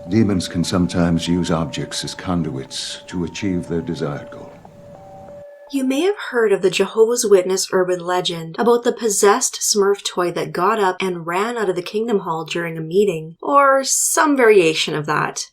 Demons can sometimes use objects as conduits to achieve their desired goal. You may have heard of the Jehovah's Witness urban legend about the possessed Smurf toy that got up and ran out of the Kingdom Hall during a meeting, or some variation of that.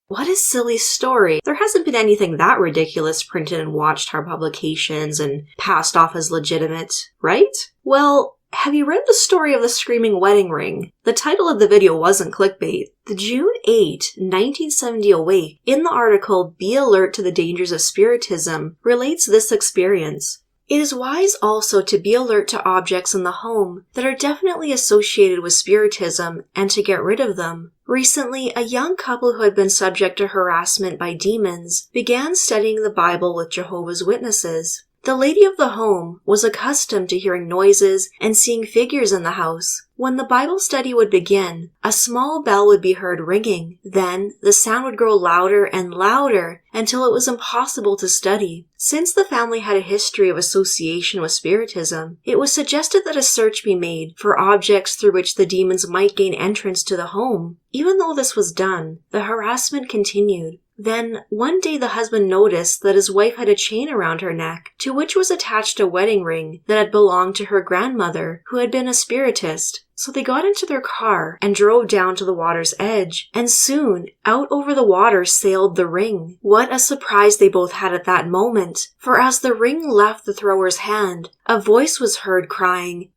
What a silly story. There hasn't been anything that ridiculous printed in Watchtower publications and passed off as legitimate, right? Well, have you read the story of the screaming wedding ring? The title of the video wasn't clickbait. The June 8, 1970 awake in the article Be Alert to the Dangers of Spiritism relates this experience. It is wise also to be alert to objects in the home that are definitely associated with Spiritism and to get rid of them. Recently, a young couple who had been subject to harassment by demons began studying the Bible with Jehovah's Witnesses. The lady of the home was accustomed to hearing noises and seeing figures in the house. When the Bible study would begin, a small bell would be heard ringing. Then, the sound would grow louder and louder until it was impossible to study. Since the family had a history of association with Spiritism, it was suggested that a search be made for objects through which the demons might gain entrance to the home. Even though this was done, the harassment continued. Then, one day the husband noticed that his wife had a chain around her neck, to which was attached a wedding ring that had belonged to her grandmother, who had been a spiritist. So they got into their car and drove down to the water's edge, and soon, out over the water sailed the ring. What a surprise they both had at that moment, for as the ring left the thrower's hand, a voice was heard crying,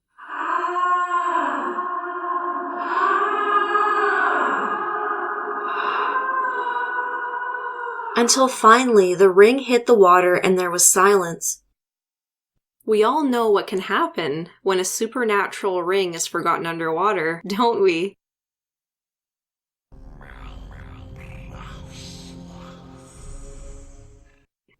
until finally the ring hit the water and there was silence. We all know what can happen when a supernatural ring is forgotten underwater, don't we?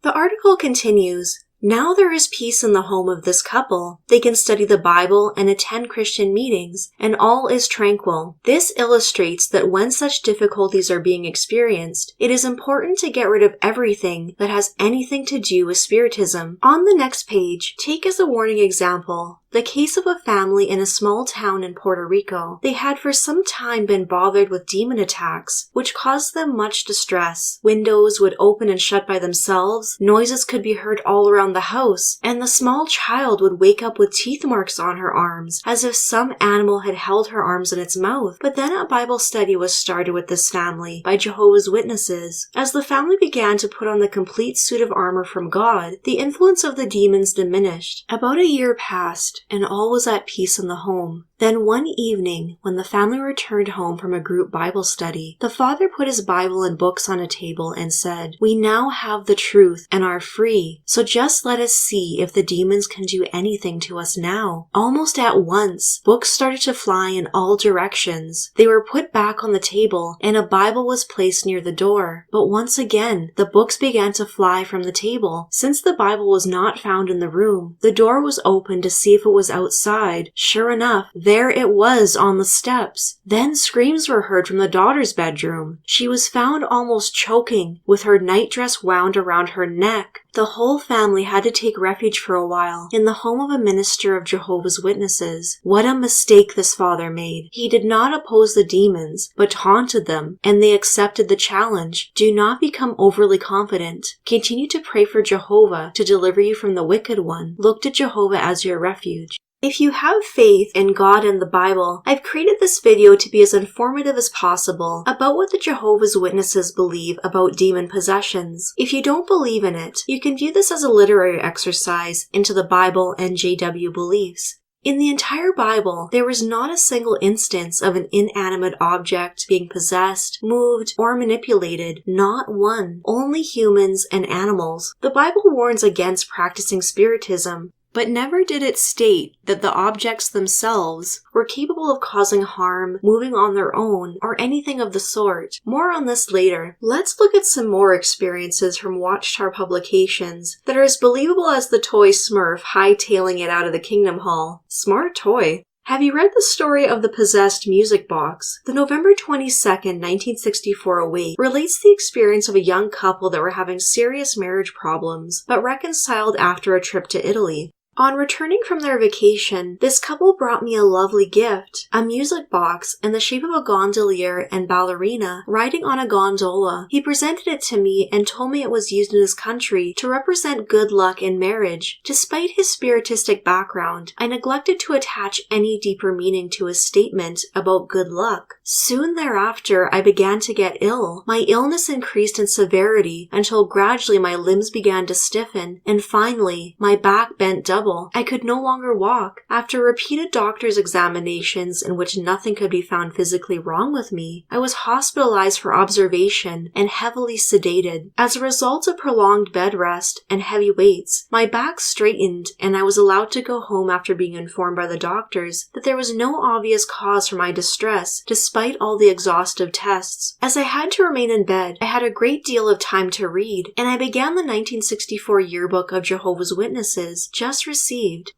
The article continues, now there is peace in the home of this couple. They can study the Bible and attend Christian meetings, and all is tranquil. This illustrates that when such difficulties are being experienced, it is important to get rid of everything that has anything to do with Spiritism. On the next page, take as a warning example the case of a family in a small town in Puerto Rico. They had for some time been bothered with demon attacks, which caused them much distress. Windows would open and shut by themselves, noises could be heard all around the house, and the small child would wake up with teeth marks on her arms, as if some animal had held her arms in its mouth. But then a Bible study was started with this family by Jehovah's Witnesses. As the family began to put on the complete suit of armor from God, the influence of the demons diminished. About a year passed, and all was at peace in the home. Then one evening, when the family returned home from a group Bible study, the father put his Bible and books on a table and said, "We now have the truth and are free, so just let us see if the demons can do anything to us now." Almost at once, books started to fly in all directions. They were put back on the table, and a Bible was placed near the door. But once again, the books began to fly from the table. Since the Bible was not found in the room, the door was opened to see if it was outside. Sure enough, there it was on the steps. Then screams were heard from the daughter's bedroom. She was found almost choking, with her nightdress wound around her neck. The whole family had to take refuge for a while in the home of a minister of Jehovah's Witnesses. What a mistake this father made. He did not oppose the demons, but taunted them, and they accepted the challenge. Do not become overly confident. Continue to pray for Jehovah to deliver you from the wicked one. Look to Jehovah as your refuge. If you have faith in God and the Bible, I've created this video to be as informative as possible about what the Jehovah's Witnesses believe about demon possessions. If you don't believe in it, you can view this as a literary exercise into the Bible and JW beliefs. In the entire Bible, there is not a single instance of an inanimate object being possessed, moved, or manipulated. Not one. Only humans and animals. The Bible warns against practicing Spiritism, but never did it state that the objects themselves were capable of causing harm, moving on their own, or anything of the sort. More on this later. Let's look at some more experiences from Watchtower publications that are as believable as the toy Smurf hightailing it out of the Kingdom Hall. Smart toy. Have you read the story of the possessed music box? The November 22nd, 1964 awake relates the experience of a young couple that were having serious marriage problems, but reconciled after a trip to Italy. On returning from their vacation, this couple brought me a lovely gift, a music box in the shape of a gondolier and ballerina riding on a gondola. He presented it to me and told me it was used in his country to represent good luck in marriage. Despite his spiritistic background, I neglected to attach any deeper meaning to his statement about good luck. Soon thereafter, I began to get ill. My illness increased in severity until gradually my limbs began to stiffen, and finally, my back bent double. I could no longer walk. After repeated doctor's examinations in which nothing could be found physically wrong with me, I was hospitalized for observation and heavily sedated. As a result of prolonged bed rest and heavy weights, my back straightened and I was allowed to go home after being informed by the doctors that there was no obvious cause for my distress despite all the exhaustive tests. As I had to remain in bed, I had a great deal of time to read, and I began the 1964 yearbook of Jehovah's Witnesses, just received.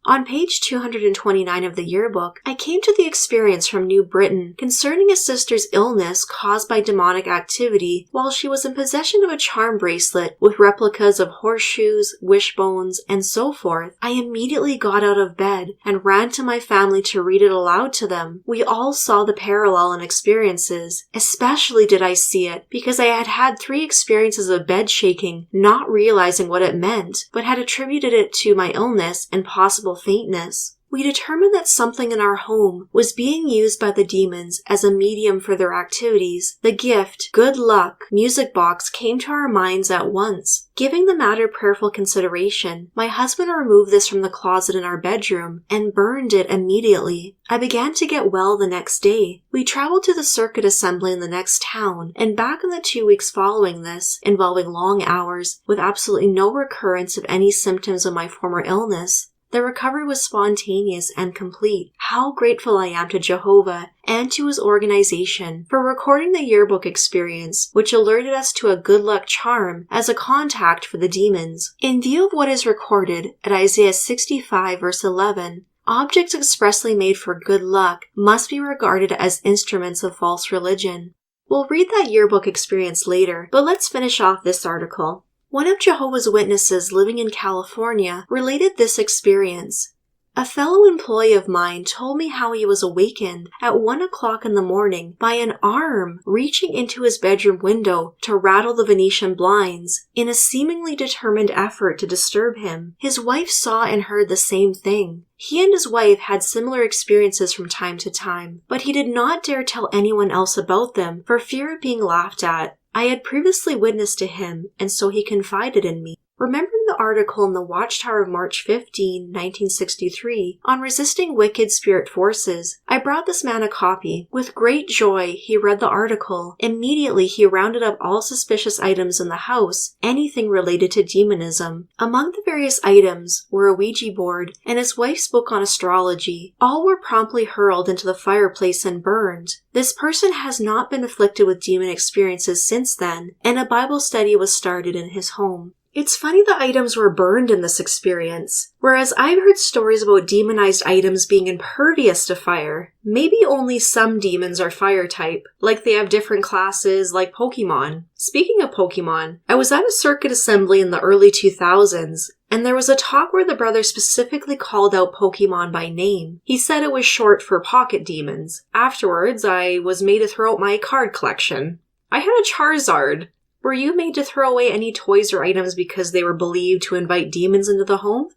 On page 229 of the yearbook, I came to the experience from New Britain concerning a sister's illness caused by demonic activity while she was in possession of a charm bracelet with replicas of horseshoes, wishbones, and so forth. I immediately got out of bed and ran to my family to read it aloud to them. We all saw the parallel in experiences. Especially did I see it because I had had 3 experiences of bed shaking, not realizing what it meant, but had attributed it to my illness and possible faintness. We determined that something in our home was being used by the demons as a medium for their activities. The gift, good luck, music box came to our minds at once. Giving the matter prayerful consideration, my husband removed this from the closet in our bedroom and burned it immediately. I began to get well the next day. We traveled to the circuit assembly in the next town, and back in the 2 weeks following this, involving long hours, with absolutely no recurrence of any symptoms of my former illness, the recovery was spontaneous and complete. How grateful I am to Jehovah and to his organization for recording the yearbook experience, which alerted us to a good luck charm as a contact for the demons. In view of what is recorded at Isaiah 65 verse 11, objects expressly made for good luck must be regarded as instruments of false religion. We'll read that yearbook experience later, but let's finish off this article. One of Jehovah's Witnesses living in California related this experience. A fellow employee of mine told me how he was awakened at 1 o'clock in the morning by an arm reaching into his bedroom window to rattle the Venetian blinds in a seemingly determined effort to disturb him. His wife saw and heard the same thing. He and his wife had similar experiences from time to time, but he did not dare tell anyone else about them for fear of being laughed at. I had previously witnessed to him, and so he confided in me. Remembering the article in the Watchtower of March 15, 1963, on resisting wicked spirit forces, I brought this man a copy. With great joy, he read the article. Immediately, he rounded up all suspicious items in the house, anything related to demonism. Among the various items were a Ouija board and his wife's book on astrology. All were promptly hurled into the fireplace and burned. This person has not been afflicted with demon experiences since then, and a Bible study was started in his home. It's funny the items were burned in this experience, whereas I've heard stories about demonized items being impervious to fire. Maybe only some demons are fire type, like they have different classes like Pokemon. Speaking of Pokemon, I was at a circuit assembly in the early 2000s, and there was a talk where the brother specifically called out Pokemon by name. He said it was short for pocket demons. Afterwards, I was made to throw out my card collection. I had a Charizard. Were you made to throw away any toys or items because they were believed to invite demons into the home?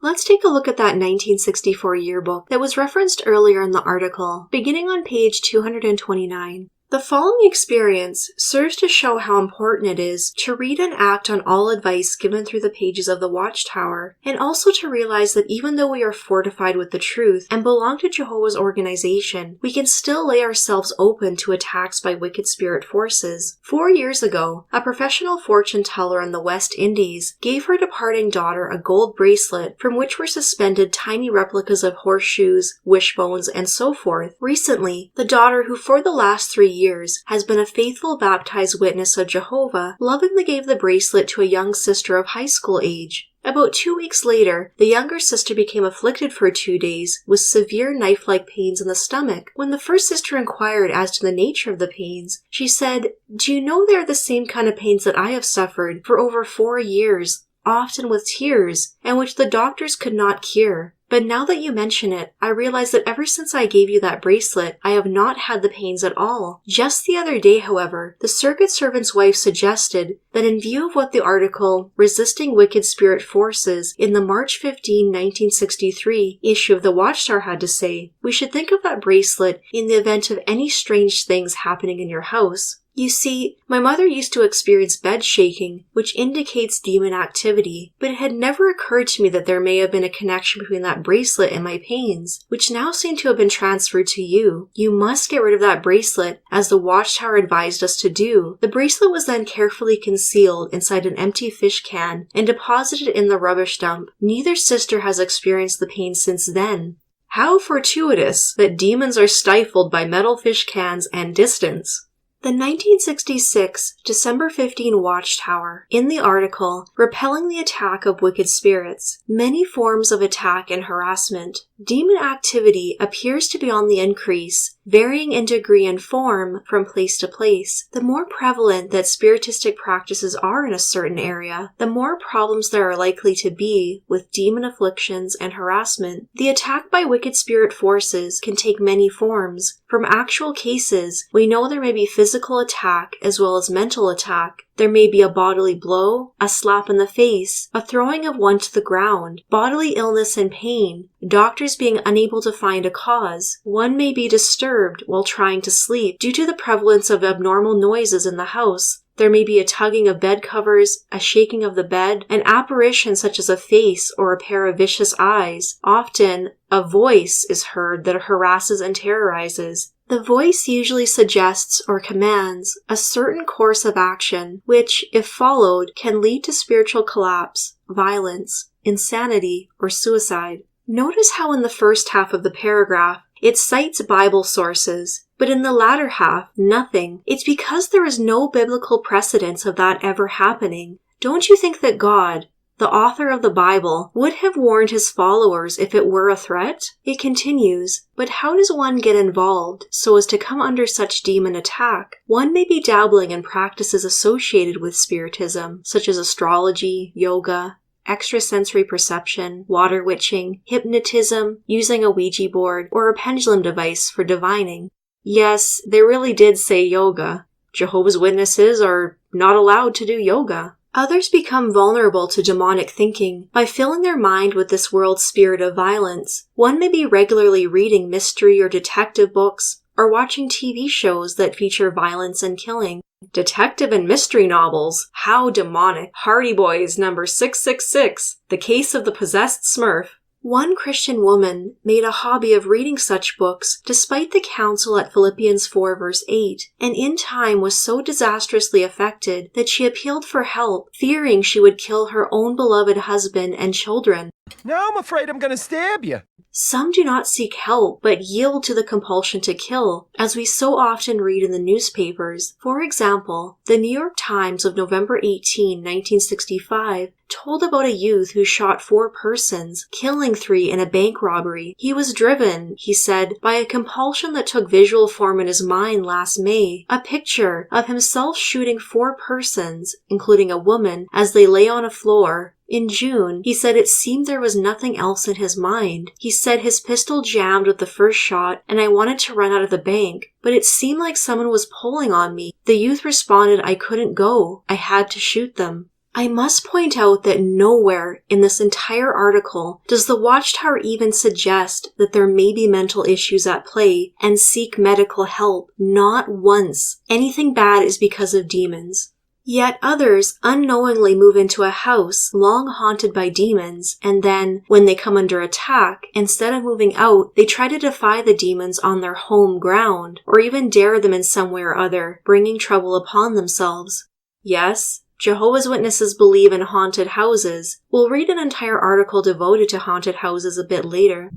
Let's take a look at that 1964 yearbook that was referenced earlier in the article, beginning on page 229. The following experience serves to show how important it is to read and act on all advice given through the pages of the Watchtower, and also to realize that even though we are fortified with the truth and belong to Jehovah's organization, we can still lay ourselves open to attacks by wicked spirit forces. 4 years ago, a professional fortune teller in the West Indies gave her departing daughter a gold bracelet from which were suspended tiny replicas of horseshoes, wishbones, and so forth. Recently, the daughter, who for the last 3 years has been a faithful baptized witness of Jehovah, lovingly gave the bracelet to a young sister of high school age. About 2 weeks later, the younger sister became afflicted for 2 days with severe knife-like pains in the stomach. When the first sister inquired as to the nature of the pains, she said, "Do you know they are the same kind of pains that I have suffered for over 4 years, often with tears, and which the doctors could not cure? But now that you mention it, I realize that ever since I gave you that bracelet, I have not had the pains at all. Just the other day, however, the circuit servant's wife suggested that in view of what the article Resisting Wicked Spirit Forces in the March 15, 1963 issue of the Watchtower had to say, we should think of that bracelet in the event of any strange things happening in your house. You see, my mother used to experience bed shaking, which indicates demon activity, but it had never occurred to me that there may have been a connection between that bracelet and my pains, which now seem to have been transferred to you. You must get rid of that bracelet, as the Watchtower advised us to do." The bracelet was then carefully concealed inside an empty fish can and deposited in the rubbish dump. Neither sister has experienced the pain since then. How fortuitous that demons are stifled by metal fish cans and distance. The 1966 December 15 Watchtower, in the article, Repelling the Attack of Wicked Spirits, many forms of attack and harassment. Demon activity appears to be on the increase, varying in degree and form from place to place. The more prevalent that spiritistic practices are in a certain area, the more problems there are likely to be with demon afflictions and harassment. The attack by wicked spirit forces can take many forms. From actual cases, we know there may be physical attack as well as mental attack. There may be a bodily blow, a slap in the face, a throwing of one to the ground, bodily illness and pain, doctors being unable to find a cause. One may be disturbed while trying to sleep due to the prevalence of abnormal noises in the house. There may be a tugging of bed covers, a shaking of the bed, an apparition such as a face or a pair of vicious eyes. Often, a voice is heard that harasses and terrorizes. The voice usually suggests or commands a certain course of action, which, if followed, can lead to spiritual collapse, violence, insanity, or suicide. Notice how in the first half of the paragraph, it cites Bible sources, but in the latter half, nothing. It's because there is no biblical precedence of that ever happening. Don't you think that God, the author of the Bible, would have warned his followers if it were a threat? It continues, but how does one get involved so as to come under such demon attack? One may be dabbling in practices associated with spiritism, such as astrology, yoga, extrasensory perception, water witching, hypnotism, using a Ouija board, or a pendulum device for divining. Yes, they really did say yoga. Jehovah's Witnesses are not allowed to do yoga. Others become vulnerable to demonic thinking by filling their mind with this world's spirit of violence. One may be regularly reading mystery or detective books, or watching TV shows that feature violence and killing. Detective and mystery novels. How demonic. Hardy Boys number 666, The Case of the Possessed Smurf. One Christian woman made a hobby of reading such books despite the counsel at Philippians 4 verse 8, and in time was so disastrously affected that she appealed for help, fearing she would kill her own beloved husband and children. Now I'm afraid I'm going to stab you. Some do not seek help, but yield to the compulsion to kill, as we so often read in the newspapers. For example, the New York Times of November 18, 1965, told about a youth who shot 4 persons, killing 3 in a bank robbery. He was driven, he said, by a compulsion that took visual form in his mind last May. A picture of himself shooting 4 persons, including a woman, as they lay on a floor. In June, he said it seemed there was nothing else in his mind. He said his pistol jammed with the first shot and I wanted to run out of the bank, but it seemed like someone was pulling on me. The youth responded, I couldn't go. I had to shoot them. I must point out that nowhere in this entire article does the Watchtower even suggest that there may be mental issues at play and seek medical help. Not once. Anything bad is because of demons. Yet others unknowingly move into a house long haunted by demons, and then, when they come under attack, instead of moving out, they try to defy the demons on their home ground, or even dare them in some way or other, bringing trouble upon themselves. Yes, Jehovah's Witnesses believe in haunted houses. We'll read an entire article devoted to haunted houses a bit later.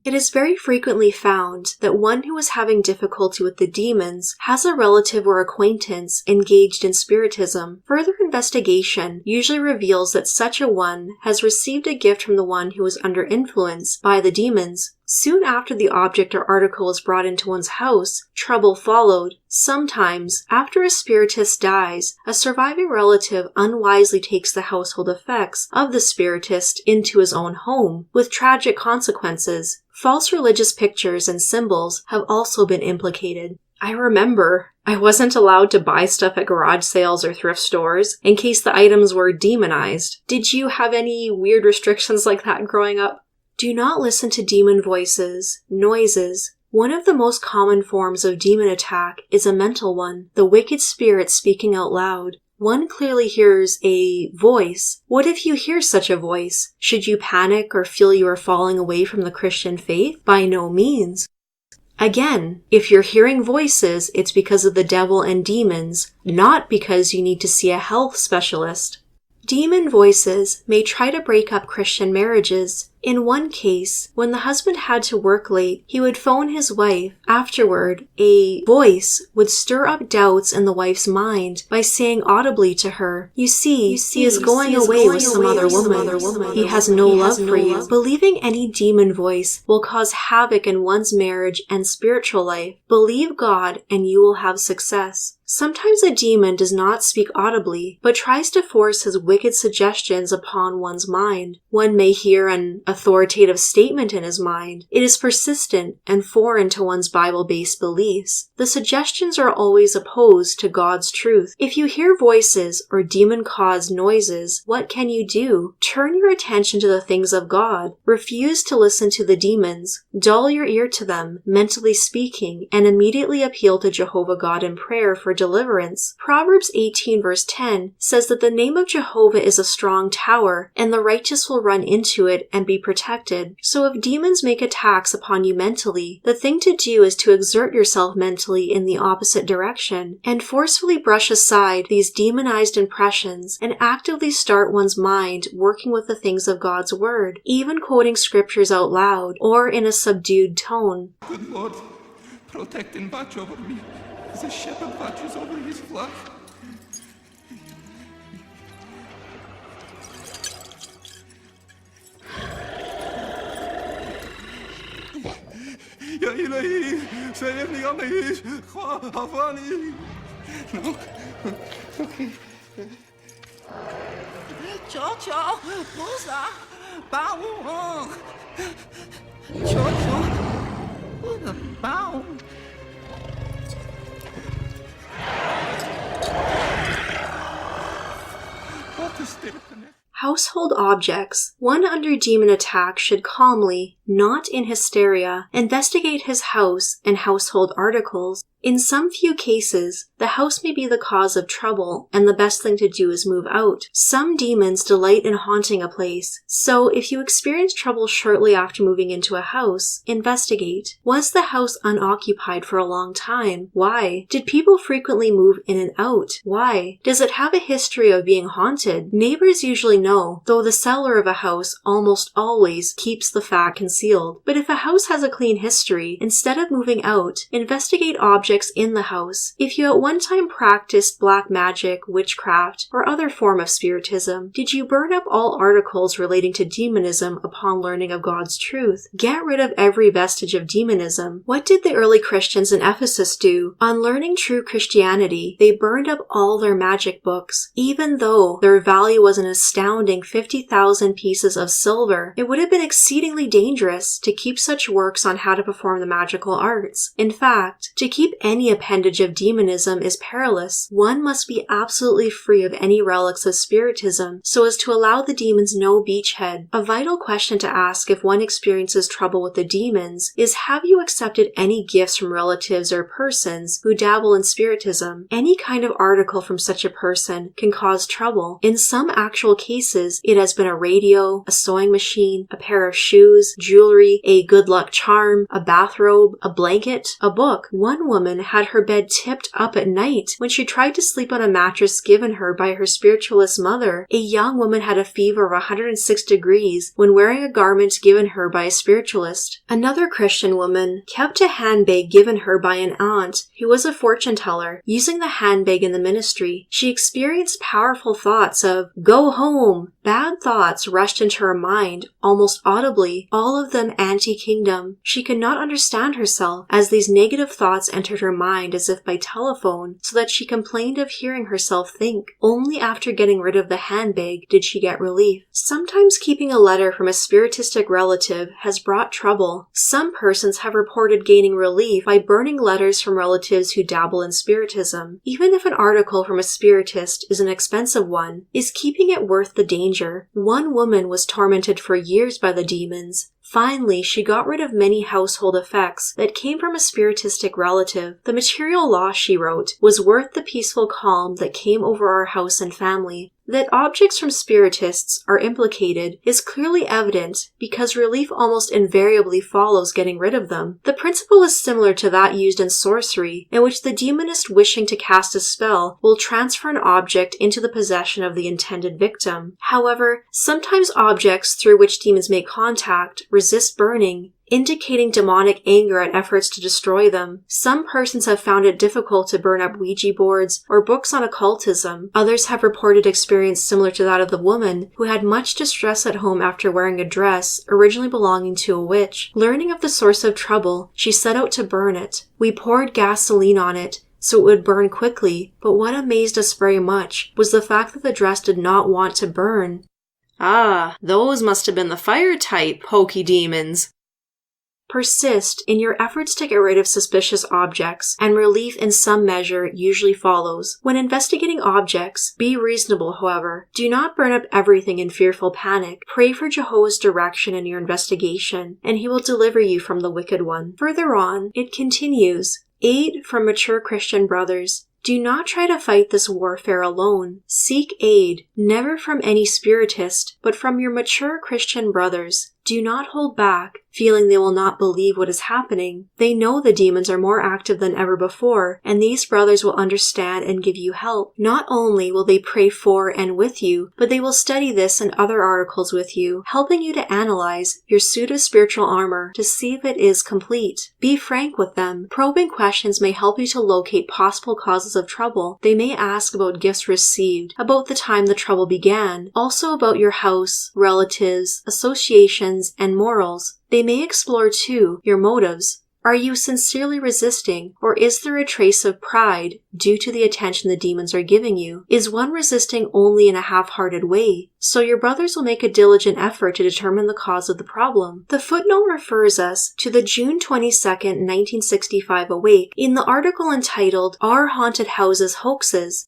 It is very frequently found that one who is having difficulty with the demons has a relative or acquaintance engaged in spiritism. Further investigation usually reveals that such a one has received a gift from the one who is under influence by the demons. Soon after the object or article was brought into one's house, trouble followed. Sometimes, after a spiritist dies, a surviving relative unwisely takes the household effects of the spiritist into his own home, with tragic consequences. False religious pictures and symbols have also been implicated. I remember I wasn't allowed to buy stuff at garage sales or thrift stores in case the items were demonized. Did you have any weird restrictions like that growing up? Do not listen to demon voices, noises. One of the most common forms of demon attack is a mental one, the wicked spirit speaking out loud. One clearly hears a voice. What if you hear such a voice? Should you panic or feel you are falling away from the Christian faith? By no means. Again, if you're hearing voices, it's because of the devil and demons, not because you need to see a health specialist. Demon voices may try to break up Christian marriages. In one case, when the husband had to work late, he would phone his wife. Afterward, a voice would stir up doubts in the wife's mind by saying audibly to her, You see, he is going away with some other woman. He has no love for you. Believing any demon voice will cause havoc in one's marriage and spiritual life. Believe God and you will have success. Sometimes a demon does not speak audibly, but tries to force his wicked suggestions upon one's mind. One may hear an authoritative statement in his mind. It is persistent and foreign to one's Bible-based beliefs. The suggestions are always opposed to God's truth. If you hear voices or demon-caused noises, what can you do? Turn your attention to the things of God. Refuse to listen to the demons. Dull your ear to them, mentally speaking, and immediately appeal to Jehovah God in prayer for deliverance. Proverbs 18 verse 10 says that the name of Jehovah is a strong tower, and the righteous will run into it and be protected. So if demons make attacks upon you mentally, the thing to do is to exert yourself mentally in the opposite direction and forcefully brush aside these demonized impressions and actively start one's mind working with the things of God's word, even quoting scriptures out loud or in a subdued tone. Good Lord, protect and watch over me as a shepherd watches over his flock. Ya ilahi, seyirni ameyiz, havani. No, okay. Chocho, Musa, Baum. Chocho, Baum. What is there? Household objects. One under demon attack should calmly, not in hysteria, investigate his house and household articles. In some few cases, the house may be the cause of trouble, and the best thing to do is move out. Some demons delight in haunting a place, so if you experience trouble shortly after moving into a house, investigate. Was the house unoccupied for a long time? Why? Did people frequently move in and out? Why? Does it have a history of being haunted? Neighbors usually know, though the seller of a house almost always keeps the fact concealed. But if a house has a clean history, instead of moving out, investigate objects in the house. If you at one time practiced black magic, witchcraft, or other form of spiritism, did you burn up all articles relating to demonism upon learning of God's truth? Get rid of every vestige of demonism. What did the early Christians in Ephesus do? On learning true Christianity, they burned up all their magic books. Even though their value was an astounding 50,000 pieces of silver, it would have been exceedingly dangerous to keep such works on how to perform the magical arts. In fact, to keep any appendage of demonism is perilous. One must be absolutely free of any relics of spiritism so as to allow the demons no beachhead. A vital question to ask if one experiences trouble with the demons is, have you accepted any gifts from relatives or persons who dabble in spiritism? Any kind of article from such a person can cause trouble. In some actual cases, it has been a radio, a sewing machine, a pair of shoes, jewelry, a good luck charm, a bathrobe, a blanket, a book. One woman woman had her bed tipped up at night when she tried to sleep on a mattress given her by her spiritualist mother. A young woman had a fever of 106 degrees when wearing a garment given her by a spiritualist. Another Christian woman kept a handbag given her by an aunt who was a fortune teller. Using the handbag in the ministry, she experienced powerful thoughts of, "Go home." Bad thoughts rushed into her mind, almost audibly, all of them anti-kingdom. She could not understand herself as these negative thoughts entered her mind as if by telephone, so that she complained of hearing herself think. Only after getting rid of the handbag did she get relief. Sometimes keeping a letter from a spiritistic relative has brought trouble. Some persons have reported gaining relief by burning letters from relatives who dabble in spiritism. Even if an article from a spiritist is an expensive one, is keeping it worth the danger? One woman was tormented for years by the demons. Finally, she got rid of many household effects that came from a spiritistic relative. The material loss, she wrote, was worth the peaceful calm that came over our house and family. That objects from spiritists are implicated is clearly evident because relief almost invariably follows getting rid of them. The principle is similar to that used in sorcery, in which the demonist wishing to cast a spell will transfer an object into the possession of the intended victim. However, sometimes objects through which demons make contact resist burning, indicating demonic anger at efforts to destroy them. Some persons have found it difficult to burn up Ouija boards or books on occultism. Others have reported experience similar to that of the woman who had much distress at home after wearing a dress originally belonging to a witch. Learning of the source of trouble, she set out to burn it. We poured gasoline on it so it would burn quickly, but what amazed us very much was the fact that the dress did not want to burn. Ah, those must have been the fire type, hokey demons. Persist in your efforts to get rid of suspicious objects, and relief in some measure usually follows. When investigating objects, be reasonable, however. Do not burn up everything in fearful panic. Pray for Jehovah's direction in your investigation, and he will deliver you from the wicked one. Further on, it continues, aid from mature Christian brothers. Do not try to fight this warfare alone. Seek aid, never from any spiritist, but from your mature Christian brothers. Do not hold back, feeling they will not believe what is happening. They know the demons are more active than ever before, and these brothers will understand and give you help. Not only will they pray for and with you, but they will study this and other articles with you, helping you to analyze your suit of spiritual armor to see if it is complete. Be frank with them. Probing questions may help you to locate possible causes of trouble. They may ask about gifts received, about the time the trouble began, also about your house, relatives, associations, and morals. They may explore, too, your motives. Are you sincerely resisting, or is there a trace of pride due to the attention the demons are giving you? Is one resisting only in a half-hearted way? So your brothers will make a diligent effort to determine the cause of the problem. The footnote refers us to the June 22nd, 1965 Awake in the article entitled, Are Haunted Houses Hoaxes?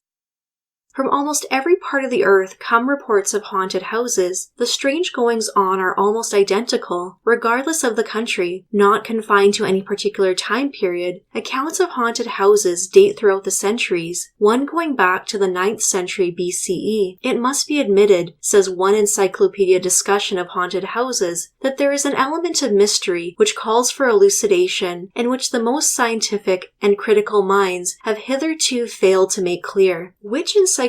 From almost every part of the earth come reports of haunted houses. The strange goings-on are almost identical, regardless of the country, not confined to any particular time period. Accounts of haunted houses date throughout the centuries, one going back to the 9th century BCE. It must be admitted, says one encyclopedia discussion of haunted houses, that there is an element of mystery which calls for elucidation, and which the most scientific and critical minds have hitherto failed to make clear. Which encyclopedia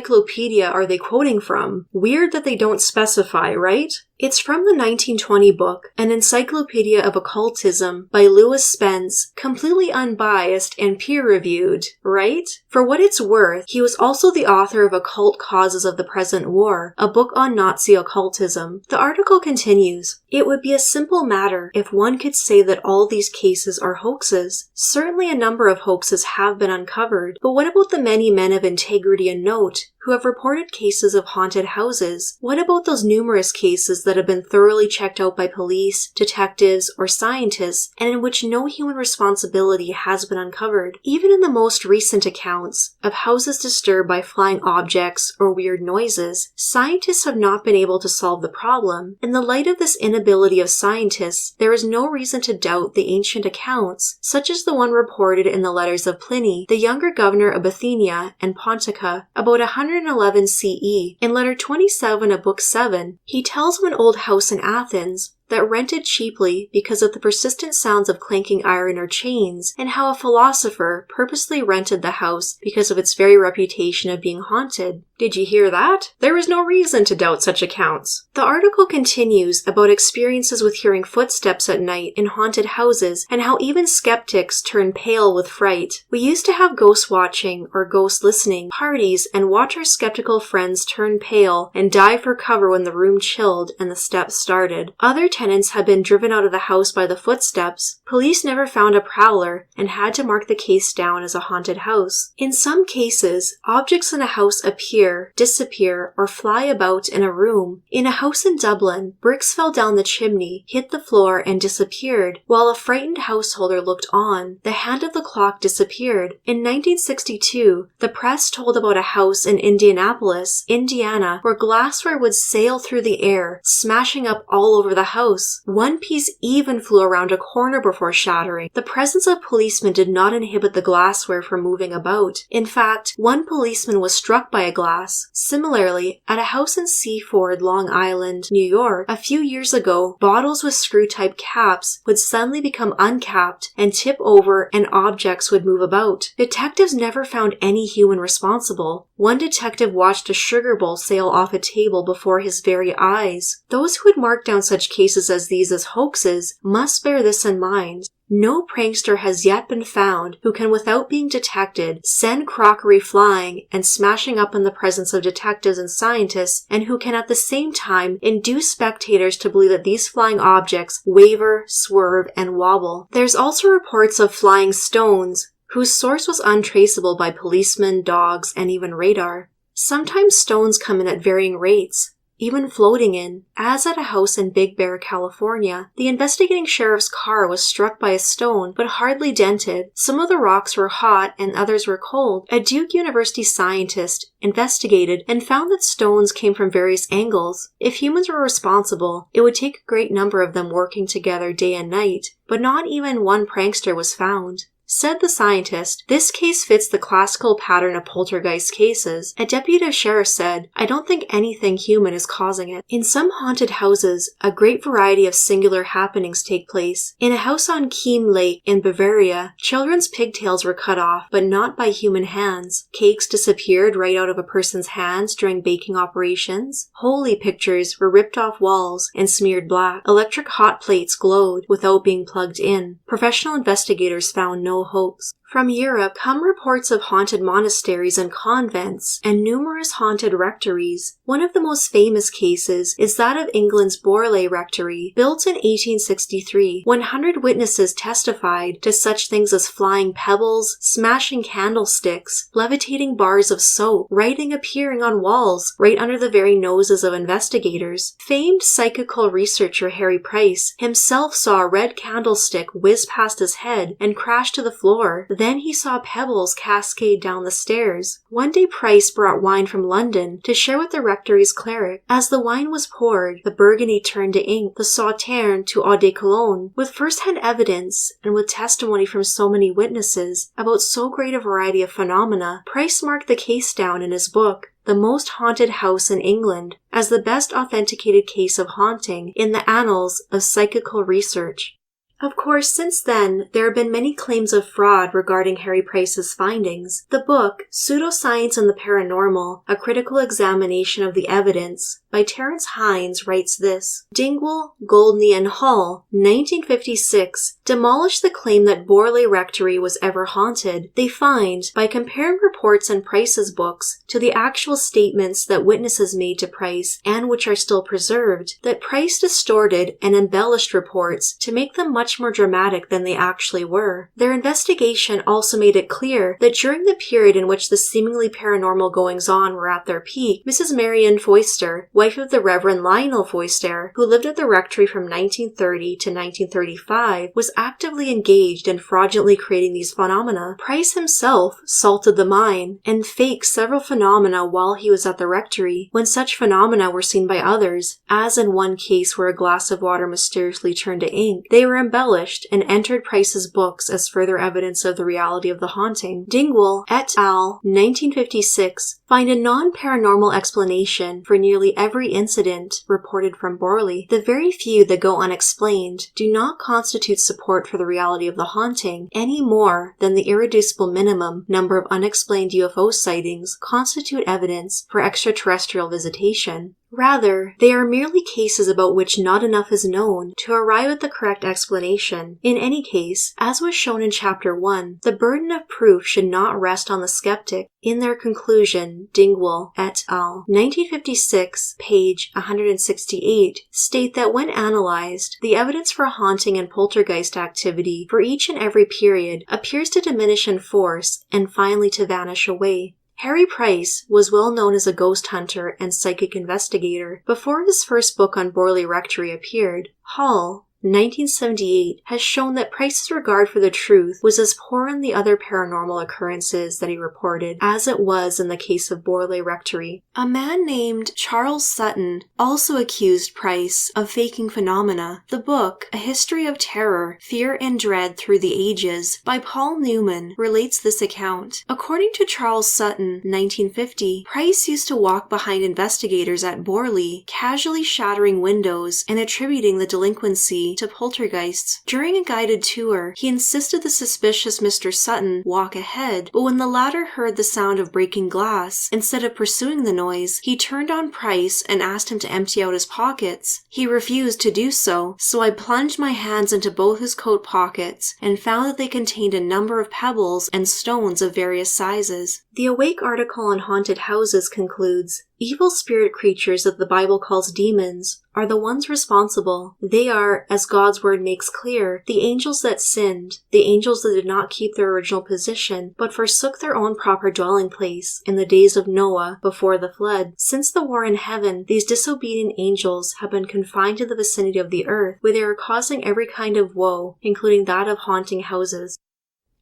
are they quoting from? Weird that they don't specify, right? It's from the 1920 book, An Encyclopedia of Occultism by Lewis Spence, completely unbiased and peer-reviewed, right? For what it's worth, he was also the author of Occult Causes of the Present War, a book on Nazi occultism. The article continues, It would be a simple matter if one could say that all these cases are hoaxes. Certainly a number of hoaxes have been uncovered, but what about the many men of integrity and note who have reported cases of haunted houses? What about those numerous cases that have been thoroughly checked out by police, detectives, or scientists, and in which no human responsibility has been uncovered? Even in the most recent accounts of houses disturbed by flying objects or weird noises, scientists have not been able to solve the problem. In the light of this inability of scientists, there is no reason to doubt the ancient accounts, such as the one reported in the letters of Pliny, the younger governor of Bithynia and Pontica, about 111 CE. In letter 27 of book 7, he tells of an old house in Athens, that rented cheaply because of the persistent sounds of clanking iron or chains, and how a philosopher purposely rented the house because of its very reputation of being haunted. Did you hear that? There is no reason to doubt such accounts. The article continues about experiences with hearing footsteps at night in haunted houses and how even skeptics turn pale with fright. We used to have ghost watching or ghost listening parties and watch our skeptical friends turn pale and dive for cover when the room chilled and the steps started. Other tenants had been driven out of the house by the footsteps. Police never found a prowler and had to mark the case down as a haunted house. In some cases, objects in a house appear, disappear, or fly about in a room. In a house in Dublin, bricks fell down the chimney, hit the floor, and disappeared. While a frightened householder looked on, the hand of the clock disappeared. In 1962, the press told about a house in Indianapolis, Indiana, where glassware would sail through the air, smashing up all over the house. One piece even flew around a corner before shattering. The presence of policemen did not inhibit the glassware from moving about. In fact, one policeman was struck by a glass. Similarly, at a house in Seaford, Long Island, New York, a few years ago, bottles with screw-type caps would suddenly become uncapped and tip over, and objects would move about. Detectives never found any human responsible. One detective watched a sugar bowl sail off a table before his very eyes. Those who would mark down such cases as these as hoaxes must bear this in mind. No prankster has yet been found who can, without being detected, send crockery flying and smashing up in the presence of detectives and scientists, and who can at the same time induce spectators to believe that these flying objects waver, swerve, and wobble. There's also reports of flying stones, whose source was untraceable by policemen, dogs, and even radar. Sometimes stones come in at varying rates, even floating in. As at a house in Big Bear, California, the investigating sheriff's car was struck by a stone, but hardly dented. Some of the rocks were hot and others were cold. A Duke University scientist investigated and found that stones came from various angles. If humans were responsible, it would take a great number of them working together day and night, but not even one prankster was found. Said the scientist, "This case fits the classical pattern of poltergeist cases." A deputy sheriff said, "I don't think anything human is causing it." In some haunted houses, a great variety of singular happenings take place. In a house on Keam Lake in Bavaria, children's pigtails were cut off, but not by human hands. Cakes disappeared right out of a person's hands during baking operations. Holy pictures were ripped off walls and smeared black. Electric hot plates glowed without being plugged in. Professional investigators found no hoax. From Europe come reports of haunted monasteries and convents, and numerous haunted rectories. One of the most famous cases is that of England's Borley Rectory, built in 1863. 100 witnesses testified to such things as flying pebbles, smashing candlesticks, levitating bars of soap, writing appearing on walls right under the very noses of investigators. Famed psychical researcher Harry Price himself saw a red candlestick whiz past his head and crash to the floor. Then he saw pebbles cascade down the stairs. One day Price brought wine from London to share with the rectory's cleric. As the wine was poured, the burgundy turned to ink, the sauterne to eau de cologne. With first-hand evidence, and with testimony from so many witnesses about so great a variety of phenomena, Price marked the case down in his book, The Most Haunted House in England, as the best authenticated case of haunting in the annals of psychical research. Of course, since then, there have been many claims of fraud regarding Harry Price's findings. The book, Pseudoscience and the Paranormal, A Critical Examination of the Evidence, by Terence Hines, writes this: Dingwall, Goldney, and Hall, 1956, demolished the claim that Borley Rectory was ever haunted. They find, by comparing reports in Price's books to the actual statements that witnesses made to Price, and which are still preserved, that Price distorted and embellished reports to make them much more dramatic than they actually were. Their investigation also made it clear that during the period in which the seemingly paranormal goings-on were at their peak, Mrs. Marianne Foister, wife of the Reverend Lionel Foister, who lived at the rectory from 1930 to 1935, was actively engaged in fraudulently creating these phenomena. Price himself salted the mine and faked several phenomena while he was at the rectory, when such phenomena were seen by others, as in one case where a glass of water mysteriously turned to ink. They were embellished embellished and entered Price's books as further evidence of the reality of the haunting. Dingwall et al. 1956 find a non-paranormal explanation for nearly every incident reported from Borley. The very few that go unexplained do not constitute support for the reality of the haunting any more than the irreducible minimum number of unexplained UFO sightings constitute evidence for extraterrestrial visitation. Rather, they are merely cases about which not enough is known to arrive at the correct explanation. In any case, as was shown in Chapter 1, the burden of proof should not rest on the skeptic. In their conclusion, Dingwall et al. 1956, page 168, state that when analyzed, the evidence for haunting and poltergeist activity for each and every period appears to diminish in force and finally to vanish away. Harry Price was well known as a ghost hunter and psychic investigator before his first book on Borley Rectory appeared. Hall, 1978, has shown that Price's regard for the truth was as poor in the other paranormal occurrences that he reported as it was in the case of Borley Rectory. A man named Charles Sutton also accused Price of faking phenomena. The book, A History of Terror, Fear and Dread Through the Ages, by Paul Newman, relates this account. According to Charles Sutton, 1950, Price used to walk behind investigators at Borley, casually shattering windows and attributing the delinquency to poltergeists. During a guided tour, he insisted the suspicious Mr. Sutton walk ahead, but when the latter heard the sound of breaking glass, instead of pursuing the noise, he turned on Price and asked him to empty out his pockets. He refused to do so, so I plunged my hands into both his coat pockets and found that they contained a number of pebbles and stones of various sizes. The Awake article on haunted houses concludes, evil spirit creatures that the Bible calls demons are the ones responsible. They are, as God's word makes clear, the angels that sinned, the angels that did not keep their original position, but forsook their own proper dwelling place in the days of Noah before the flood. Since the war in heaven, these disobedient angels have been confined to the vicinity of the earth, where they are causing every kind of woe, including that of haunting houses.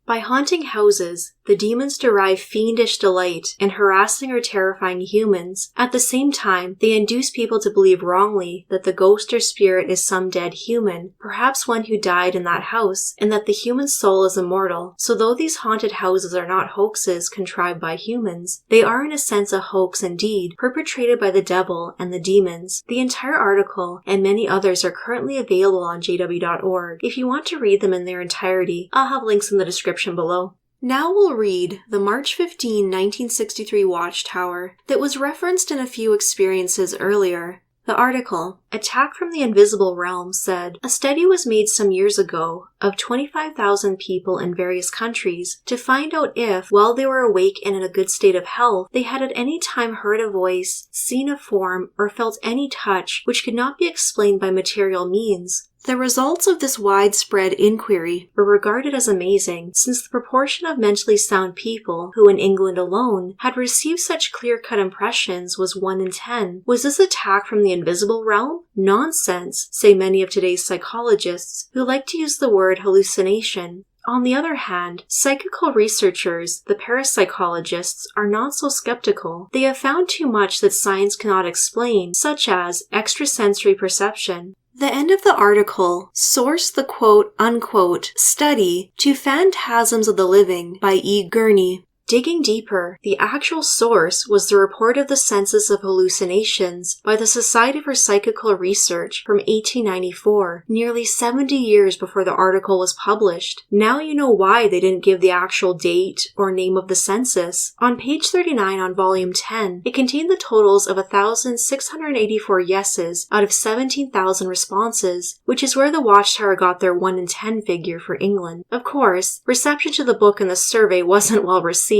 By haunting houses, the demons derive fiendish delight in harassing or terrifying humans. At the same time, they induce people to believe wrongly that the ghost or spirit is some dead human, perhaps one who died in that house, and that the human soul is immortal. So though these haunted houses are not hoaxes contrived by humans, they are in a sense a hoax indeed, perpetrated by the devil and the demons. The entire article and many others are currently available on jw.org. If you want to read them in their entirety, I'll have links in the description below. Now we'll read the March 15, 1963 Watchtower that was referenced in a few experiences earlier. The article, Attack from the Invisible Realm, said, a study was made some years ago of 25,000 people in various countries to find out if, while they were awake and in a good state of health, they had at any time heard a voice, seen a form, or felt any touch which could not be explained by material means. The results of this widespread inquiry were regarded as amazing, since the proportion of mentally sound people who in England alone had received such clear-cut impressions was 1 in 10. Was this attack from the invisible realm? Nonsense, say many of today's psychologists, who like to use the word hallucination. On the other hand, psychical researchers, the parapsychologists, are not so skeptical. They have found too much that science cannot explain, such as extrasensory perception. The end of the article sourced the quote-unquote study to Phantasms of the Living by E. Gurney. Digging deeper, the actual source was the report of the Census of Hallucinations by the Society for Psychical Research from 1894, nearly 70 years before the article was published. Now you know why they didn't give the actual date or name of the census. On page 39 on volume 10, it contained the totals of 1,684 yeses out of 17,000 responses, which is where the Watchtower got their 1 in 10 figure for England. Of course, reception to the book in the survey wasn't well received,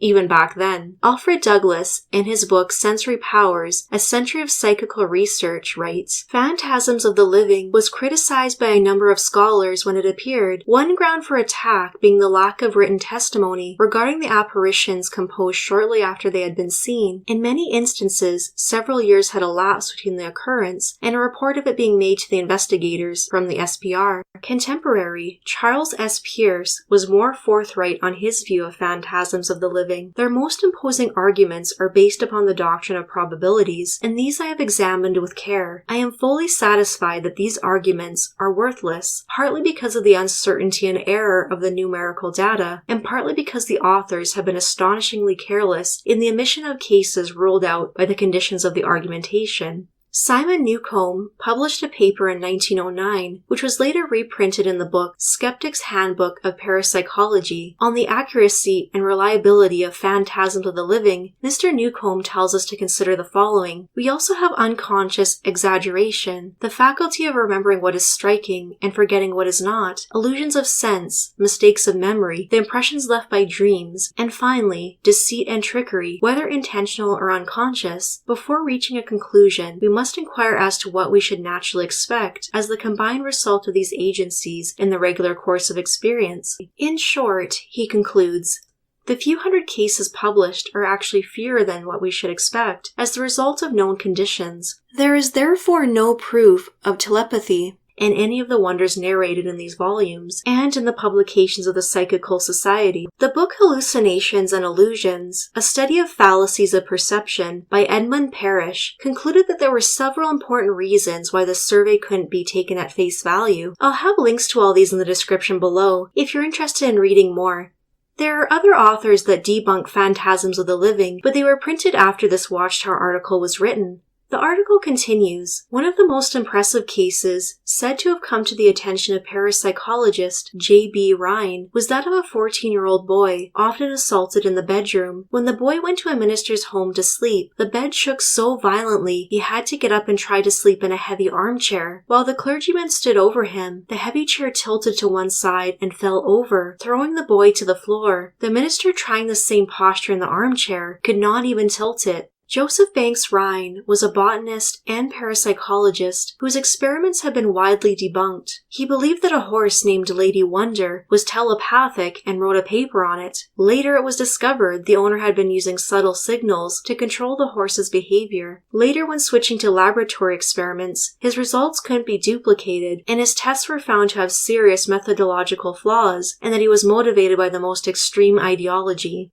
even back then. Alfred Douglas, in his book Sensory Powers, A Century of Psychical Research, writes, Phantasms of the Living was criticized by a number of scholars when it appeared, one ground for attack being the lack of written testimony regarding the apparitions composed shortly after they had been seen. In many instances, several years had elapsed between the occurrence and a report of it being made to the investigators from the SPR. Contemporary Charles S. Pierce was more forthright on his view of phantasms phantasms of the living. Their most imposing arguments are based upon the doctrine of probabilities, and these I have examined with care. I am fully satisfied that these arguments are worthless, partly because of the uncertainty and error of the numerical data, and partly because the authors have been astonishingly careless in the omission of cases ruled out by the conditions of the argumentation. Simon Newcomb published a paper in 1909, which was later reprinted in the book Skeptic's Handbook of Parapsychology. On the accuracy and reliability of phantasms of the living, Mr. Newcomb tells us to consider the following. We also have unconscious exaggeration, the faculty of remembering what is striking and forgetting what is not, illusions of sense, mistakes of memory, the impressions left by dreams, and finally, deceit and trickery, whether intentional or unconscious. Before reaching a conclusion, we must inquire as to what we should naturally expect as the combined result of these agencies in the regular course of experience. In short, he concludes, the few hundred cases published are actually fewer than what we should expect as the result of known conditions. There is therefore no proof of telepathy in any of the wonders narrated in these volumes, and in the publications of the Psychical Society. The book Hallucinations and Illusions, A Study of Fallacies of Perception by Edmund Parrish, concluded that there were several important reasons why the survey couldn't be taken at face value. I'll have links to all these in the description below if you're interested in reading more. There are other authors that debunk phantasms of the living, but they were printed after this Watchtower article was written. The article continues, one of the most impressive cases said to have come to the attention of parapsychologist J.B. Rhine was that of a 14-year-old boy, often assaulted in the bedroom. When the boy went to a minister's home to sleep, the bed shook so violently he had to get up and try to sleep in a heavy armchair. While the clergyman stood over him, the heavy chair tilted to one side and fell over, throwing the boy to the floor. The minister, trying the same posture in the armchair, could not even tilt it. Joseph Banks Rhine was a botanist and parapsychologist whose experiments have been widely debunked. He believed that a horse named Lady Wonder was telepathic and wrote a paper on it. Later it was discovered the owner had been using subtle signals to control the horse's behavior. Later, when switching to laboratory experiments, his results couldn't be duplicated, and his tests were found to have serious methodological flaws, and that he was motivated by the most extreme ideology.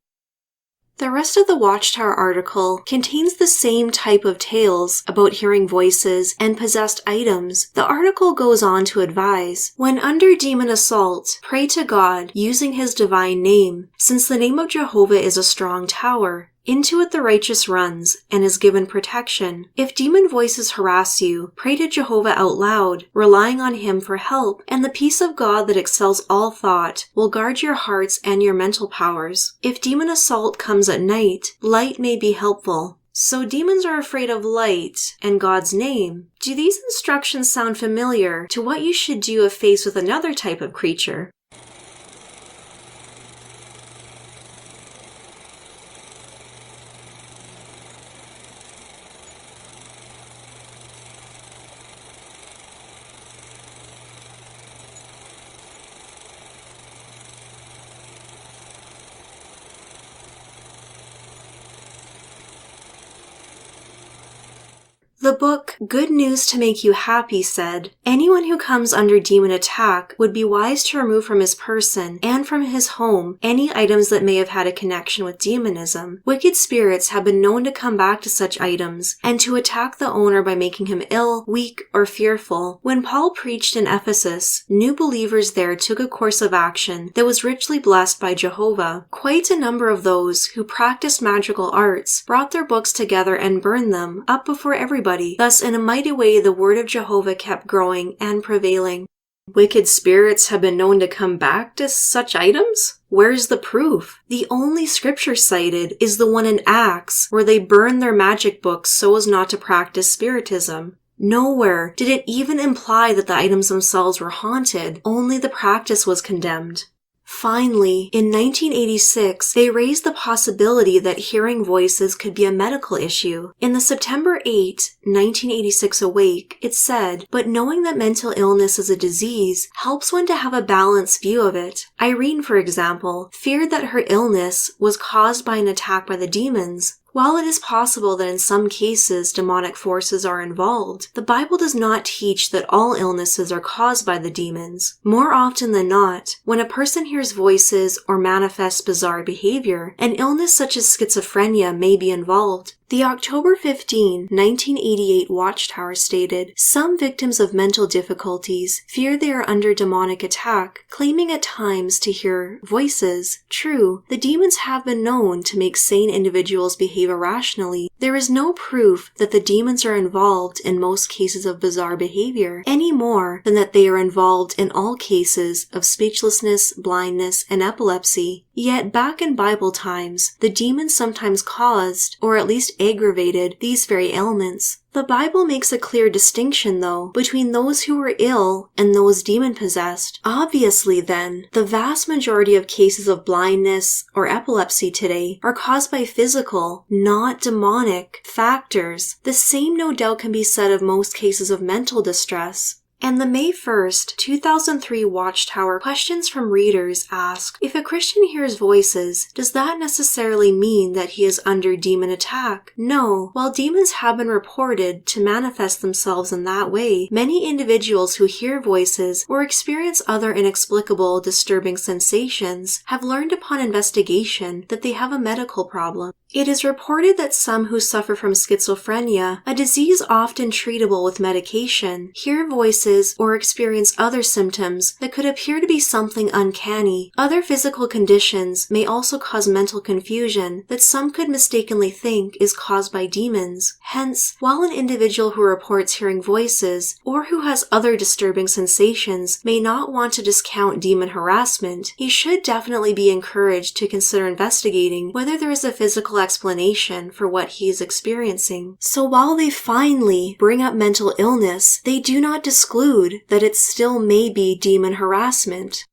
The rest of the Watchtower article contains the same type of tales about hearing voices and possessed items. The article goes on to advise, when under demon assault, pray to God using his divine name, since the name of Jehovah is a strong tower. Into it the righteous runs, and is given protection. If demon voices harass you, pray to Jehovah out loud, relying on him for help, and the peace of God that excels all thought will guard your hearts and your mental powers. If demon assault comes at night, light may be helpful. So demons are afraid of light and God's name. Do these instructions sound familiar to what you should do if faced with another type of creature? The book Good News to Make You Happy said, anyone who comes under demon attack would be wise to remove from his person and from his home any items that may have had a connection with demonism. Wicked spirits have been known to come back to such items and to attack the owner by making him ill, weak, or fearful. When Paul preached in Ephesus, new believers there took a course of action that was richly blessed by Jehovah. Quite a number of those who practiced magical arts brought their books together and burned them up before everybody. Thus, in a mighty way, the word of Jehovah kept growing and prevailing. Wicked spirits have been known to come back to such items? Where's the proof? The only scripture cited is the one in Acts, where they burned their magic books so as not to practice spiritism. Nowhere did it even imply that the items themselves were haunted, only the practice was condemned. Finally, in 1986, they raised the possibility that hearing voices could be a medical issue. In the September 8, 1986 Awake, it said, but knowing that mental illness is a disease helps one to have a balanced view of it. Irene, for example, feared that her illness was caused by an attack by the demons. While it is possible that in some cases demonic forces are involved, the Bible does not teach that all illnesses are caused by the demons. More often than not, when a person hears voices or manifests bizarre behavior, an illness such as schizophrenia may be involved. The October 15, 1988 Watchtower stated, "Some victims of mental difficulties fear they are under demonic attack, claiming at times to hear voices. True, the demons have been known to make sane individuals behave irrationally. There is no proof that the demons are involved in most cases of bizarre behavior, any more than that they are involved in all cases of speechlessness, blindness, and epilepsy. Yet back in Bible times, the demons sometimes caused, or at least aggravated, these very ailments. The Bible makes a clear distinction, though, between those who were ill and those demon-possessed. Obviously, then, the vast majority of cases of blindness or epilepsy today are caused by physical, not demonic, factors. The same, no doubt, can be said of most cases of mental distress. And the May 1st, 2003 Watchtower questions from readers ask, if a Christian hears voices, does that necessarily mean that he is under demon attack? No. While demons have been reported to manifest themselves in that way, many individuals who hear voices or experience other inexplicable, disturbing sensations have learned upon investigation that they have a medical problem. It is reported that some who suffer from schizophrenia, a disease often treatable with medication, hear voices or experience other symptoms that could appear to be something uncanny. Other physical conditions may also cause mental confusion that some could mistakenly think is caused by demons. Hence, while an individual who reports hearing voices or who has other disturbing sensations may not want to discount demon harassment, he should definitely be encouraged to consider investigating whether there is a physical explanation for what he is experiencing. So while they finally bring up mental illness, they do not disclose that it still may be demon harassment.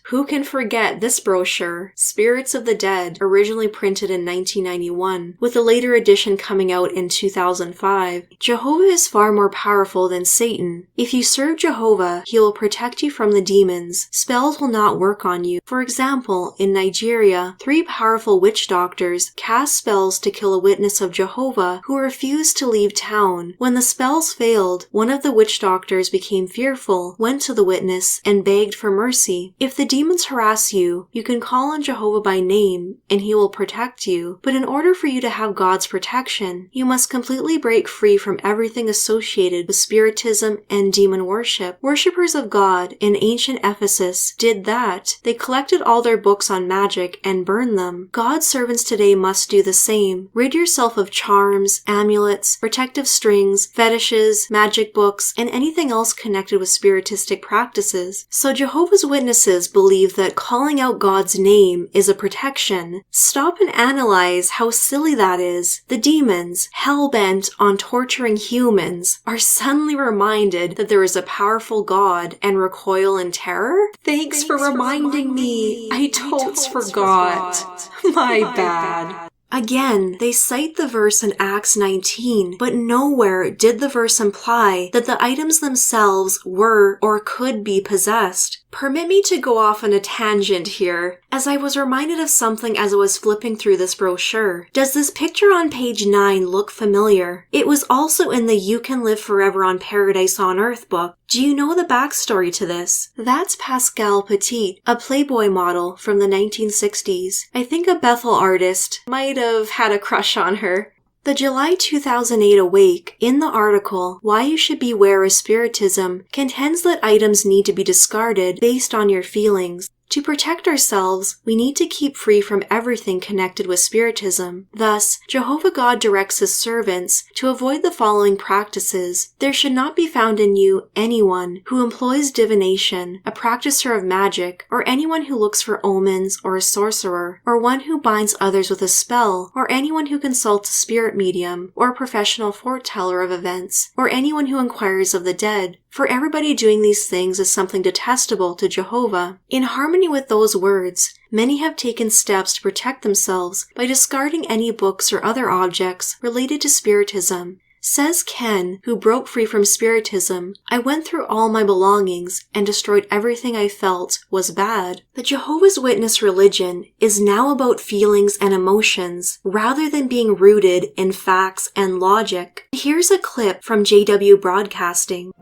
Who can forget this brochure, Spirits of the Dead, originally printed in 1991, with a later edition coming out in 2005. Jehovah is far more powerful than Satan. If you serve Jehovah, he will protect you from the demons. Spells will not work on you. For example, in Nigeria, 3 powerful witch doctors cast spells to kill a witness of Jehovah who refused to leave town. When the spells failed, one of the witch doctors became fearful, went to the witness, and begged for mercy. If the demons harass you, you can call on Jehovah by name, and he will protect you. But in order for you to have God's protection, you must completely break free from everything associated with spiritism and demon worship. Worshippers of God in ancient Ephesus did that. They collected all their books on magic and burned them. God's servants today must do the same. Rid yourself of charms, amulets, protective strings, fetishes, magic books, and anything else connected with spiritistic practices. So Jehovah's Witnesses believe that calling out God's name is a protection. Stop and analyze how silly that is. The demons, hell-bent on torturing humans, are suddenly reminded that there is a powerful God and recoil in terror? Thanks for reminding me. I totes forgot. My bad. Again, they cite the verse in Acts 19, but nowhere did the verse imply that the items themselves were or could be possessed. Permit me to go off on a tangent here, as I was reminded of something as I was flipping through this brochure. Does this picture on page 9 look familiar? It was also in the You Can Live Forever on Paradise on Earth book. Do you know the backstory to this? That's Pascal Petit, a Playboy model from the 1960s. I think a Bethel artist might have had a crush on her. The July 2008 Awake, in the article, Why You Should Beware of Spiritism, contends that items need to be discarded based on your feelings. To protect ourselves, we need to keep free from everything connected with spiritism. Thus, Jehovah God directs his servants to avoid the following practices. There should not be found in you anyone who employs divination, a practicer of magic, or anyone who looks for omens or a sorcerer, or one who binds others with a spell, or anyone who consults a spirit medium, or a professional foreteller of events, or anyone who inquires of the dead. For everybody doing these things is something detestable to Jehovah. In harmony with those words, many have taken steps to protect themselves by discarding any books or other objects related to spiritism. Says Ken, who broke free from Spiritism, I went through all my belongings and destroyed everything I felt was bad. The Jehovah's Witness religion is now about feelings and emotions rather than being rooted in facts and logic. Here's a clip from JW Broadcasting.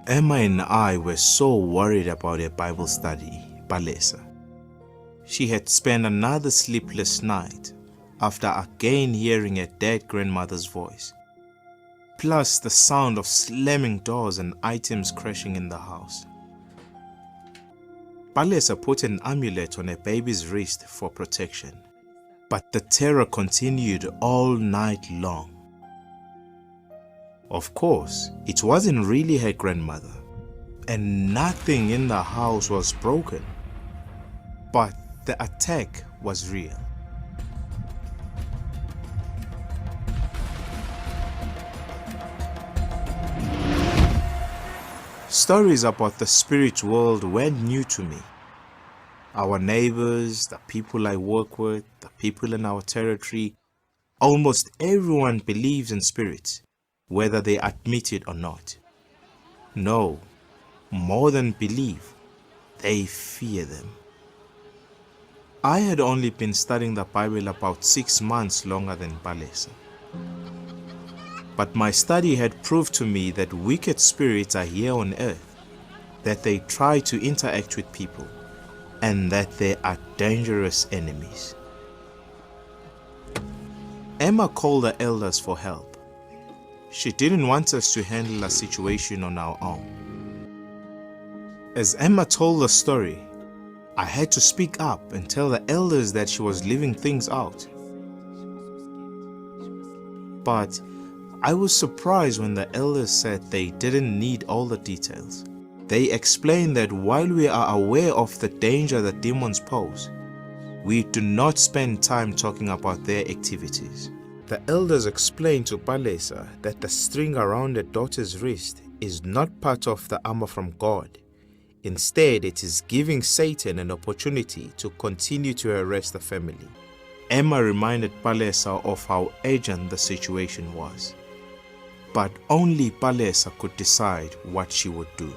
Emma and I were so worried about her Bible study, Palesa. She had spent another sleepless night after again hearing her dead grandmother's voice, plus the sound of slamming doors and items crashing in the house. Palesa put an amulet on her baby's wrist for protection, but the terror continued all night long. Of course, it wasn't really her grandmother, and nothing in the house was broken, but the attack was real. Stories about the spirit world weren't new to me. Our neighbors, the people I work with, the people in our territory, almost everyone believes in spirits, whether they admit it or not. No, more than believe, they fear them. I had only been studying the Bible about 6 months longer than Palesa. But my study had proved to me that wicked spirits are here on earth, that they try to interact with people, and that they are dangerous enemies. Emma called the elders for help. She didn't want us to handle a situation on our own. As Emma told the story, I had to speak up and tell the elders that she was leaving things out. But I was surprised when the elders said they didn't need all the details. They explained that while we are aware of the danger that demons pose, we do not spend time talking about their activities. The elders explained to Palesa that the string around her daughter's wrist is not part of the armor from God. Instead, it is giving Satan an opportunity to continue to harass the family. Emma reminded Palesa of how urgent the situation was. But only Palesa could decide what she would do.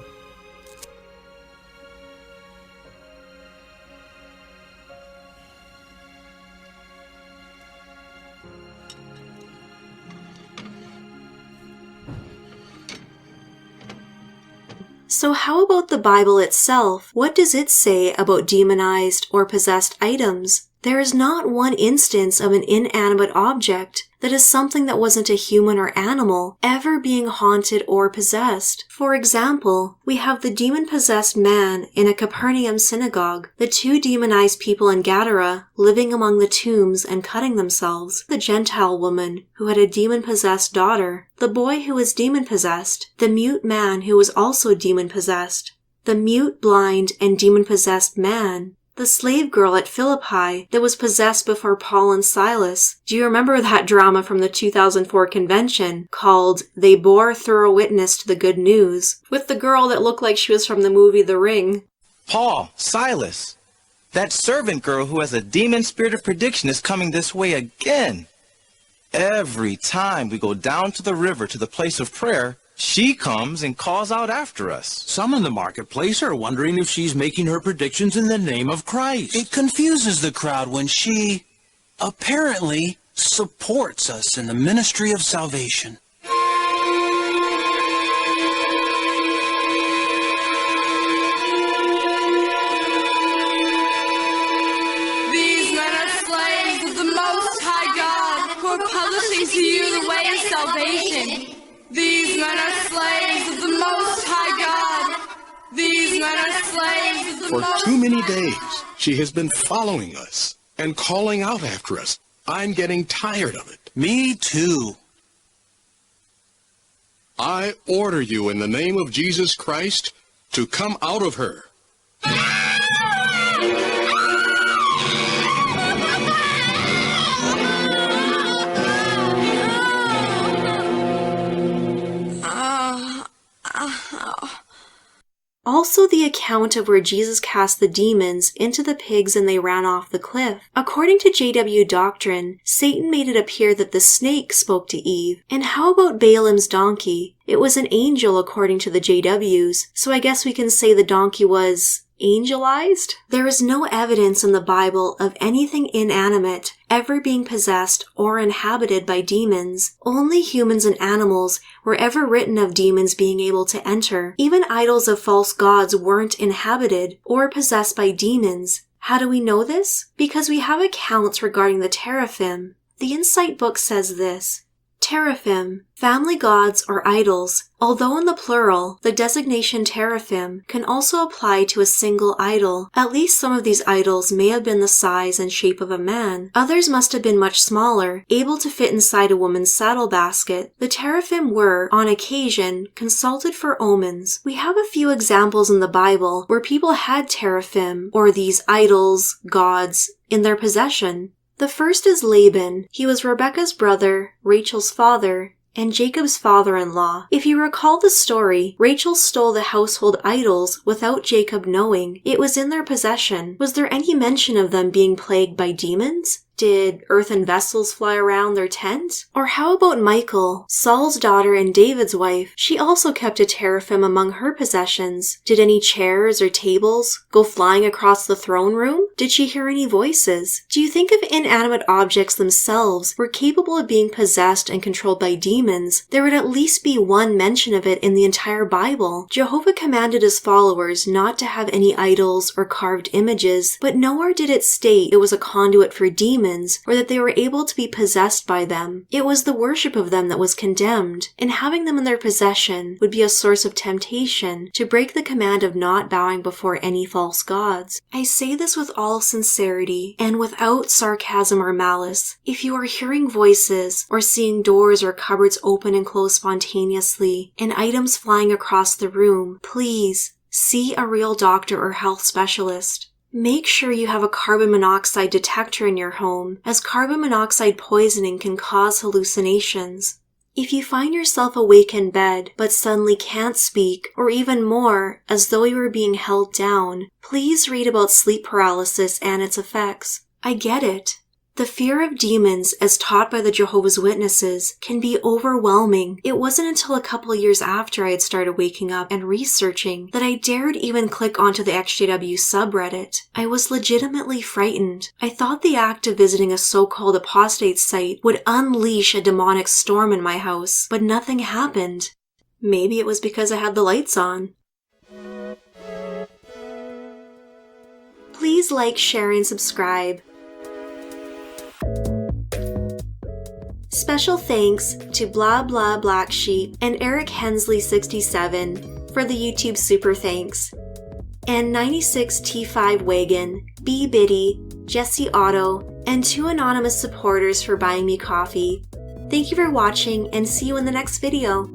So how about the Bible itself? What does it say about demonized or possessed items? There is not one instance of an inanimate object, that is something that wasn't a human or animal, ever being haunted or possessed. For example, we have the demon-possessed man in a Capernaum synagogue, the 2 demonized people in Gadara living among the tombs and cutting themselves, the Gentile woman who had a demon-possessed daughter, the boy who was demon-possessed, the mute man who was also demon-possessed, the mute, blind, and demon-possessed man, the slave girl at Philippi that was possessed before Paul and Silas. Do you remember that drama from the 2004 convention called They Bore Thorough Witness to the Good News, with the girl that looked like she was from the movie The Ring? Paul, Silas, that servant girl who has a demon spirit of prediction is coming this way again. Every time we go down to the river to the place of prayer, she comes and calls out after us. Some in the marketplace are wondering if she's making her predictions in the name of Christ. It confuses the crowd when she apparently supports us in the ministry of salvation. These men are slaves of the Most High God, who are publishing to you the way of salvation. These men are slaves of the Most High God. These men are slaves of the For Most too many days, she has been following us and calling out after us. I'm getting tired of it. Me too. I order you in the name of Jesus Christ to come out of her. Also the account of where Jesus cast the demons into the pigs and they ran off the cliff. According to JW doctrine, Satan made it appear that the snake spoke to Eve. And how about Balaam's donkey? It was an angel according to the JWs, so I guess we can say the donkey was angelized? There is no evidence in the Bible of anything inanimate ever being possessed or inhabited by demons. Only humans and animals were ever written of demons being able to enter. Even idols of false gods weren't inhabited or possessed by demons. How do we know this? Because we have accounts regarding the teraphim. The Insight book says this: Teraphim, family gods or idols. Although in the plural, the designation teraphim can also apply to a single idol. At least some of these idols may have been the size and shape of a man. Others must have been much smaller, able to fit inside a woman's saddle basket. The teraphim were, on occasion, consulted for omens. We have a few examples in the Bible where people had teraphim, or these idols, gods, in their possession. The first is Laban. He was Rebekah's brother, Rachel's father, and Jacob's father-in-law. If you recall the story, Rachel stole the household idols without Jacob knowing. It was in their possession. Was there any mention of them being plagued by demons? Did earthen vessels fly around their tent? Or how about Michal, Saul's daughter and David's wife? She also kept a teraphim among her possessions. Did any chairs or tables go flying across the throne room? Did she hear any voices? Do you think if inanimate objects themselves were capable of being possessed and controlled by demons, there would at least be one mention of it in the entire Bible? Jehovah commanded his followers not to have any idols or carved images, but nowhere did it state it was a conduit for demons or that they were able to be possessed by them. It was the worship of them that was condemned, and having them in their possession would be a source of temptation to break the command of not bowing before any false gods. I say this with all sincerity and without sarcasm or malice. If you are hearing voices or seeing doors or cupboards open and close spontaneously and items flying across the room, please see a real doctor or health specialist. Make sure you have a carbon monoxide detector in your home, as carbon monoxide poisoning can cause hallucinations. If you find yourself awake in bed but suddenly can't speak, or even more, as though you were being held down, please read about sleep paralysis and its effects. I get it. The fear of demons, as taught by the Jehovah's Witnesses, can be overwhelming. It wasn't until a couple of years after I had started waking up and researching that I dared even click onto the exjw subreddit. I was legitimately frightened. I thought the act of visiting a so-called apostate site would unleash a demonic storm in my house, but nothing happened. Maybe it was because I had the lights on. Please like, share, and subscribe. Special thanks to Blah Blah Black Sheep and Eric Hensley 67 for the YouTube super thanks, and 96 T5 Wagon, B Biddy, Jesse Otto, and 2 anonymous supporters for buying me coffee. Thank you for watching and see you in the next video.